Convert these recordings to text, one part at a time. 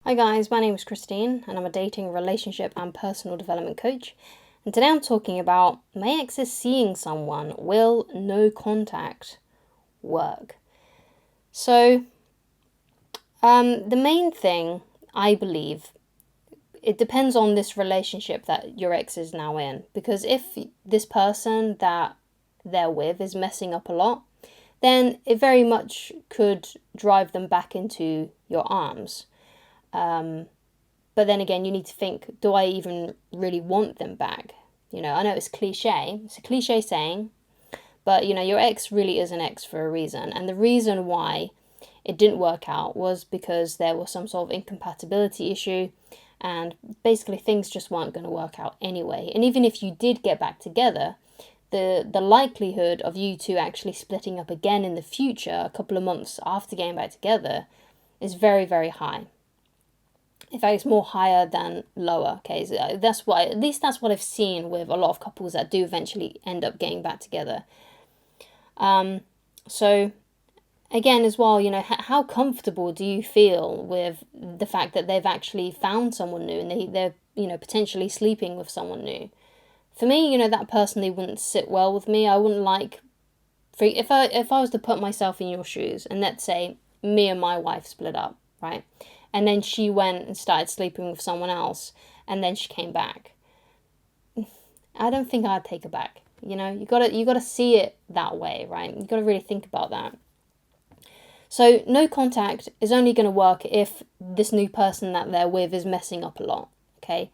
Hi guys, my name is Christine and I'm a dating, relationship and personal development coach. And today I'm talking about my ex is seeing someone, will no contact work? So, the main thing, I believe, it depends on this relationship that your ex is now in. Because if this person that they're with is messing up a lot, then it very much could drive them back into your arms. But then again, you need to think, do I even really want them back? I know it's a cliche saying, but your ex really is an ex for a reason. And the reason why it didn't work out was because there was some sort of incompatibility issue, and basically things just weren't going to work out anyway. And even if you did get back together, the likelihood of you two actually splitting up again in the future, a couple of months after getting back together, is very, very high. In fact, it's more higher than lower. Okay, so that's what I've seen with a lot of couples that do eventually end up getting back together. So again, as well, how comfortable do you feel with the fact that they've actually found someone new and they're potentially sleeping with someone new? For me, that personally wouldn't sit well with me. I wouldn't like, if I was to put myself in your shoes, and let's say me and my wife split up, right? And then she went and started sleeping with someone else, and then she came back. I don't think I'd take her back. You gotta see it that way, right? You gotta really think about that. So no contact is only going to work if this new person that they're with is messing up a lot, okay?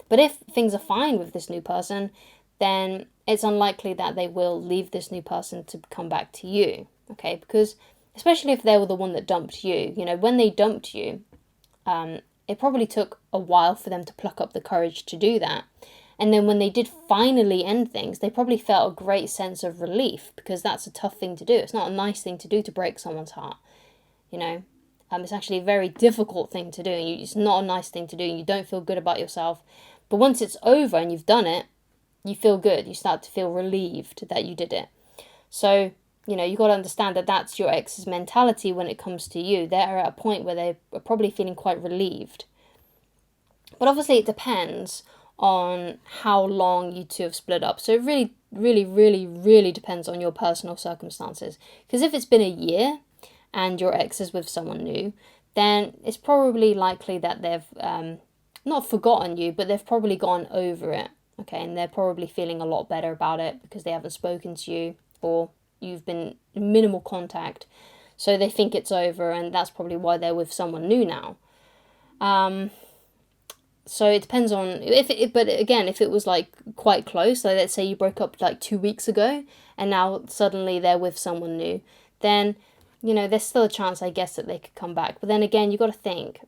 But if things are fine with this new person, then it's unlikely that they will leave this new person to come back to you, okay? Because especially if they were the one that dumped you, when they dumped you, it probably took a while for them to pluck up the courage to do that. And then when they did finally end things, they probably felt a great sense of relief, because that's a tough thing to do. It's not a nice thing to do, to break someone's heart. It's actually a very difficult thing to do. It's not a nice thing to do. You don't feel good about yourself. But once it's over and you've done it, you feel good. You start to feel relieved that you did it. So, you've got to understand that that's your ex's mentality when it comes to you. They're at a point where they're probably feeling quite relieved. But obviously it depends on how long you two have split up. So it really, really, really, really depends on your personal circumstances. Because if it's been a year and your ex is with someone new, then it's probably likely that they've not forgotten you, but they've probably gone over it. Okay, and they're probably feeling a lot better about it because they haven't spoken to you, or you've been in minimal contact. So they think it's over, and that's probably why they're with someone new now. So it depends on but again, if it was like quite close, like let's say you broke up like 2 weeks ago and now suddenly they're with someone new, then there's still a chance, I guess, that they could come back. But then again, you got to think,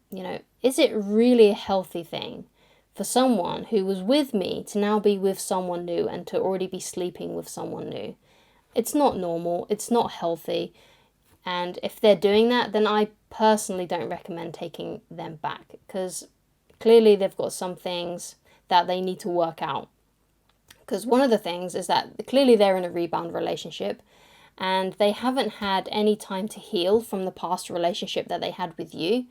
is it really a healthy thing for someone who was with me to now be with someone new and to already be sleeping with someone new? It's not normal. It's not healthy. And if they're doing that, then I personally don't recommend taking them back, because clearly they've got some things that they need to work out. Because one of the things is that clearly they're in a rebound relationship and they haven't had any time to heal from the past relationship that they had with you.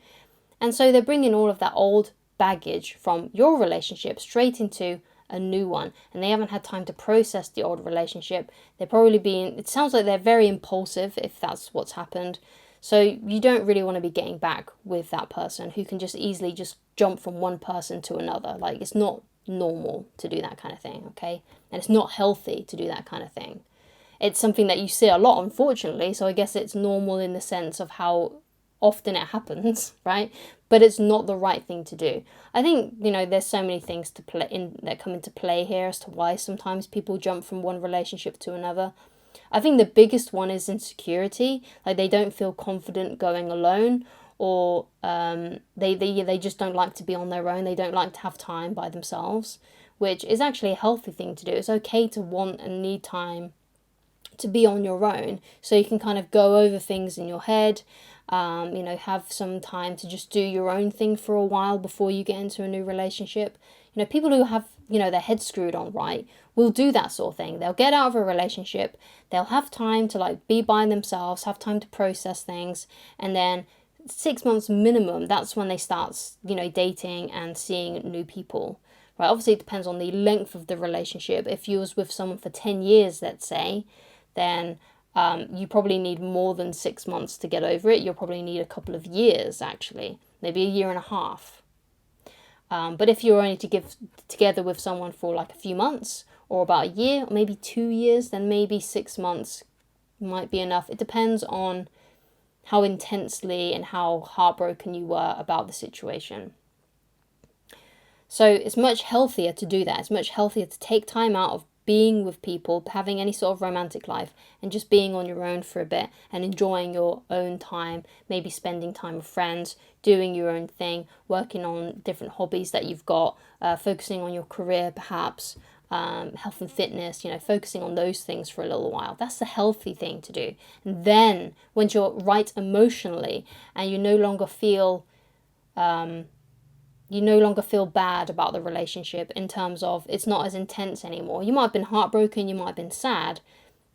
And so they're bringing all of that old baggage from your relationship straight into a new one. And they haven't had time to process the old relationship. They're probably it sounds like they're very impulsive, if that's what's happened. So you don't really want to be getting back with that person who can just easily just jump from one person to another. Like, it's not normal to do that kind of thing, okay? And it's not healthy to do that kind of thing. It's something that you see a lot, unfortunately, so I guess it's normal in the sense of how often it happens, right? But it's not the right thing to do. I think, there's so many things that come into play here as to why sometimes people jump from one relationship to another. I think the biggest one is insecurity. Like, they don't feel confident going alone, or they just don't like to be on their own. They don't like to have time by themselves, which is actually a healthy thing to do. It's okay to want and need time to be on your own, so you can kind of go over things in your head, have some time to just do your own thing for a while before you get into a new relationship. People who have, their head screwed on right will do that sort of thing. They'll get out of a relationship, they'll have time to like be by themselves, have time to process things, and then 6 months minimum, that's when they start, dating and seeing new people, right? Obviously, it depends on the length of the relationship. If you was with someone for 10 years, let's say, then you probably need more than 6 months to get over it. You'll probably need a couple of years, actually, maybe a year and a half. But if you're only together with someone for like a few months, or about a year, or maybe 2 years, then maybe 6 months might be enough. It depends on how intensely and how heartbroken you were about the situation. So it's much healthier to do that. It's much healthier to take time out of being with people, having any sort of romantic life, and just being on your own for a bit and enjoying your own time, maybe spending time with friends, doing your own thing, working on different hobbies that you've got, focusing on your career perhaps, health and fitness, focusing on those things for a little while. That's the healthy thing to do. And then once you're right emotionally and you no longer feel bad about the relationship, in terms of it's not as intense anymore. You might have been heartbroken, you might have been sad,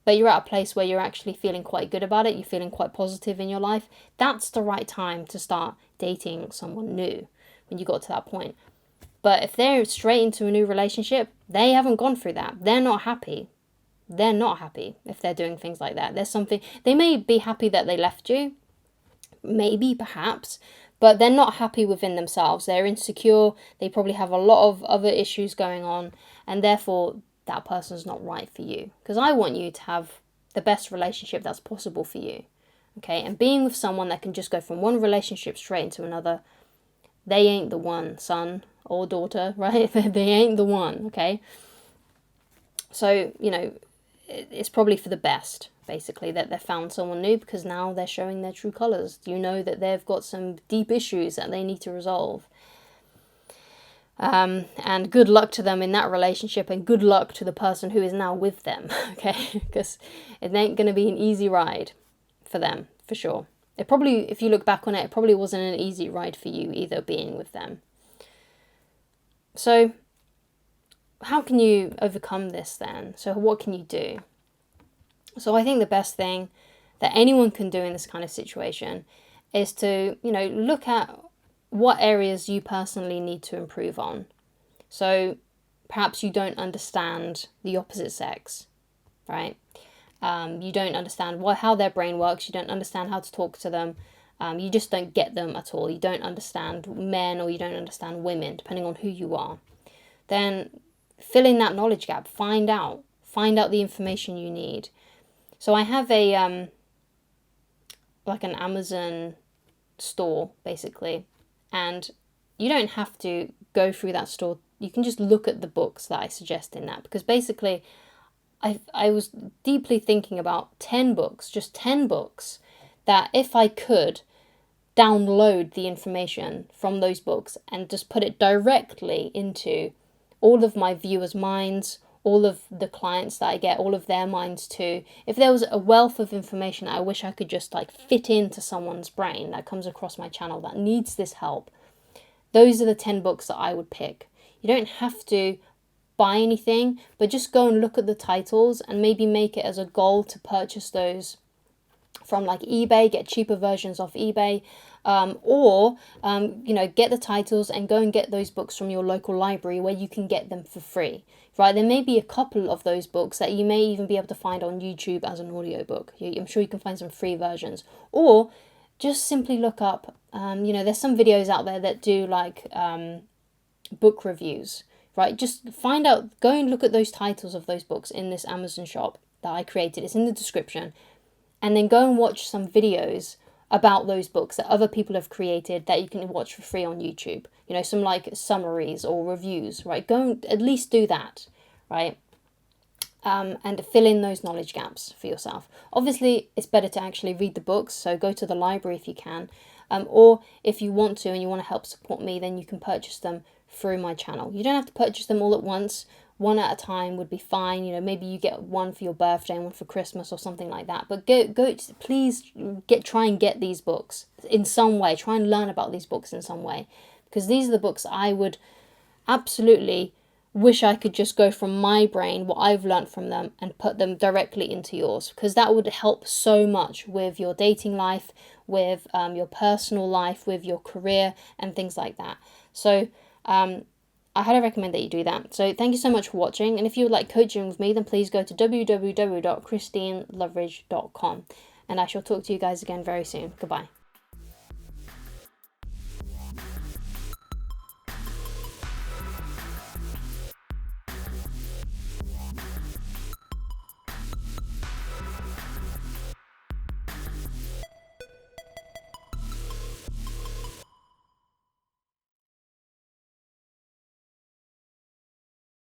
but you're at a place where you're actually feeling quite good about it, you're feeling quite positive in your life. That's the right time to start dating someone new, when you got to that point. But if they're straight into a new relationship, they haven't gone through that. They're not happy. They're not happy if they're doing things like that. There's something, they may be happy that they left you, maybe, perhaps, but they're not happy within themselves. They're insecure. They probably have a lot of other issues going on, and therefore that person's not right for you. Because I want you to have the best relationship that's possible for you. Okay, and being with someone that can just go from one relationship straight into another, they ain't the one, son or daughter, right? They ain't the one, okay? So, it's probably for the best, basically, that they've found someone new, because now they're showing their true colours. You know that they've got some deep issues that they need to resolve. And good luck to them in that relationship, and good luck to the person who is now with them, okay? Because it ain't going to be an easy ride for them, for sure. It probably, if you look back on it, it probably wasn't an easy ride for you either, being with them. So how can you overcome this then? So what can you do? So I think the best thing that anyone can do in this kind of situation is to, look at what areas you personally need to improve on. So perhaps you don't understand the opposite sex, right? You don't understand how their brain works. You don't understand how to talk to them. You just don't get them at all. You don't understand men, or you don't understand women, depending on who you are. Then fill in that knowledge gap. Find out the information you need. So I have a like an Amazon store, basically, and you don't have to go through that store. You can just look at the books that I suggest in that, because basically I was deeply thinking about 10 books, just 10 books, that if I could download the information from those books and just put it directly into all of my viewers' minds, all of the clients that I get, all of their minds too. If there was a wealth of information that I wish I could just fit into someone's brain that comes across my channel that needs this help, those are the 10 books that I would pick. You don't have to buy anything, but just go and look at the titles and maybe make it as a goal to purchase those from eBay, get cheaper versions off eBay, or get the titles and go and get those books from your local library where you can get them for free, right? There may be a couple of those books that you may even be able to find on YouTube as an audiobook. I'm sure you can find some free versions, or just simply look up, there's some videos out there that do book reviews, right? Just go and look at those titles of those books in this Amazon shop that I created. It's in the description. And then go and watch some videos about those books that other people have created that you can watch for free on YouTube. Some summaries or reviews, right? Go and at least do that, right? And fill in those knowledge gaps for yourself. Obviously, it's better to actually read the books, so go to the library if you can. Or if you want to and you want to help support me, then you can purchase them through my channel. You don't have to purchase them all at once. One at a time would be fine. Maybe you get one for your birthday and one for Christmas or something like that. But please try and get these books in some way. Try and learn about these books in some way, because these are the books I would absolutely wish I could just go from my brain, what I've learned from them, and put them directly into yours, because that would help so much with your dating life, with your personal life, with your career, and things like that. So I highly recommend that you do that. So thank you so much for watching, and if you would like coaching with me, then please go to www.christineloveridge.com, and I shall talk to you guys again very soon. Goodbye.